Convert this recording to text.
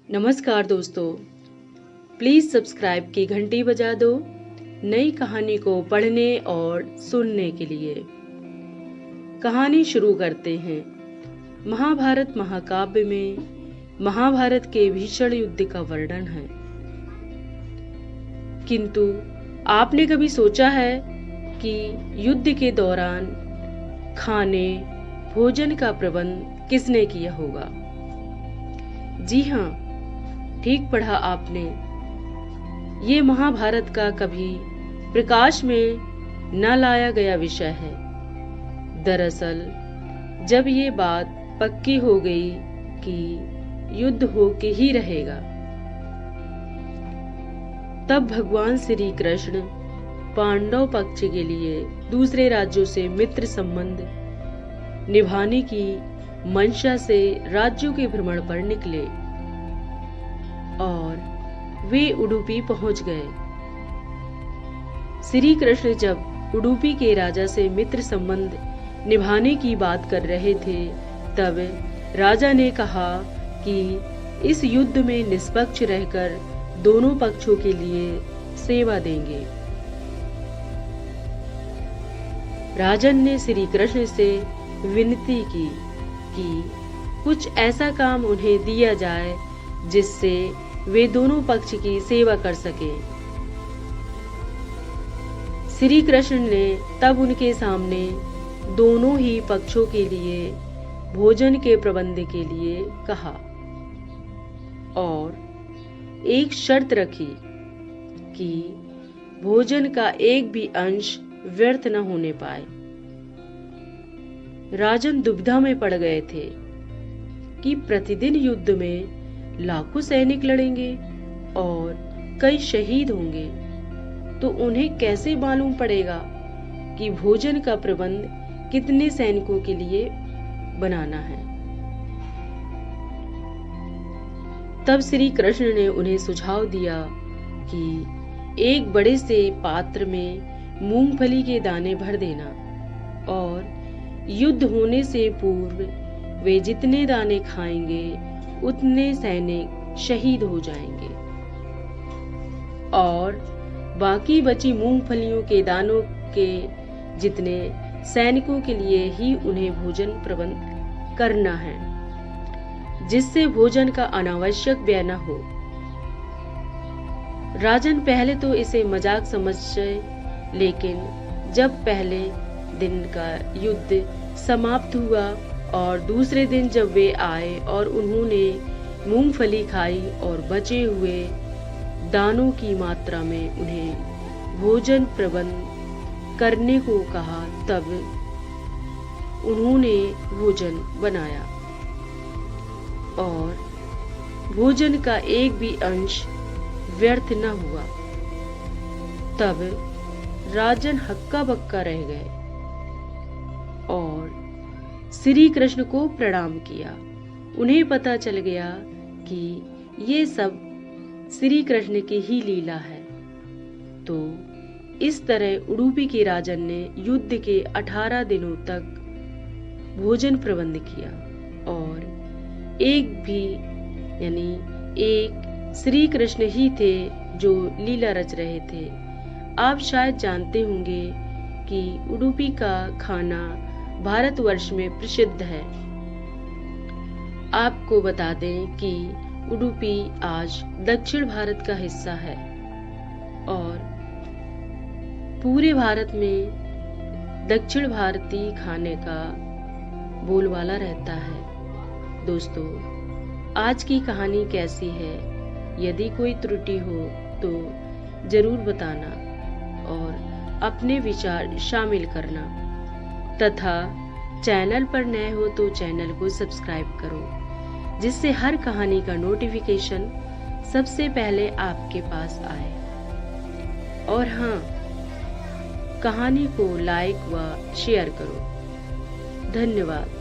नमस्कार दोस्तों, please subscribe की घंटी बजा दो नई कहानी को पढ़ने और सुनने के लिए। कहानी शुरू करते हैं। महाभारत महाकाव्य में महाभारत के भीषण युद्ध का वर्णन है। किंतु आपने कभी सोचा है कि युद्ध के दौरान खाने भोजन का प्रबंध किसने किया होगा? जी हाँ, ठीक पढ़ा आपने। ये महाभारत का कभी प्रकाश में न लाया गया विषय है। दरअसल जब ये बात पक्की हो गई कि युद्ध होके ही रहेगा, तब भगवान श्री कृष्ण पांडव पक्ष के लिए दूसरे राज्यों से मित्र संबंध निभाने की मंशा से राज्यों के भ्रमण पर निकले और वे उडुपी पहुंच गए। श्री कृष्ण जब उडुपी के राजा से मित्र संबंध निभाने की बात कर रहे थे, तब राजा ने कहा कि इस युद्ध में निष्पक्ष रहकर दोनों पक्षों के लिए सेवा देंगे। राजन ने श्री कृष्ण से विनती की कि कुछ ऐसा काम उन्हें दिया जाए जिससे वे दोनों पक्ष की सेवा कर सके। श्री कृष्ण ने तब उनके सामने दोनों ही पक्षों के लिए भोजन के प्रबंध के लिए कहा और एक शर्त रखी कि भोजन का एक भी अंश व्यर्थ न होने पाए। राजन दुविधा में पड़ गए थे कि प्रतिदिन युद्ध में लाखों सैनिक लड़ेंगे और कई शहीद होंगे, तो उन्हें कैसे मालूम पड़ेगा कि भोजन का प्रबंध कितने सैनिकों के लिए बनाना है। तब श्री कृष्ण ने उन्हें सुझाव दिया कि एक बड़े से पात्र में मूंगफली के दाने भर देना और युद्ध होने से पूर्व वे जितने दाने खाएंगे उतने सैनिक शहीद हो जाएंगे और बाकी बची मूंगफलियों के दानों के जितने सैनिकों के लिए ही उन्हें भोजन प्रबंध करना है, जिससे भोजन का अनावश्यक व्यय न हो। राजन पहले तो इसे मजाक समझे, लेकिन जब पहले दिन का युद्ध समाप्त हुआ और दूसरे दिन जब वे आए और उन्होंने मूंगफली खाई और बचे हुए दानों की मात्रा में उन्हें भोजन प्रबंध करने को कहा, तब उन्होंने भोजन बनाया और भोजन का एक भी अंश व्यर्थ न हुआ। तब राजन हक्का बक्का रह गए और श्री कृष्ण को प्रणाम किया। उन्हें पता चल गया कि ये सब श्री कृष्ण की ही लीला है। तो इस तरह उडुपी के राजन ने युद्ध के 18 दिनों तक भोजन प्रबंध किया और एक श्री कृष्ण ही थे जो लीला रच रहे थे। आप शायद जानते होंगे कि उडुपी का खाना भारतवर्ष में प्रसिद्ध है। आपको बता दें कि उडुपी आज दक्षिण भारत का हिस्सा है और पूरे भारत में दक्षिण भारतीय खाने का बोलबाला रहता है। दोस्तों, आज की कहानी कैसी है? यदि कोई त्रुटि हो तो जरूर बताना और अपने विचार शामिल करना, तथा चैनल पर नए हो तो चैनल को सब्सक्राइब करो, जिससे हर कहानी का नोटिफिकेशन सबसे पहले आपके पास आए। और हाँ, कहानी को लाइक व शेयर करो। धन्यवाद।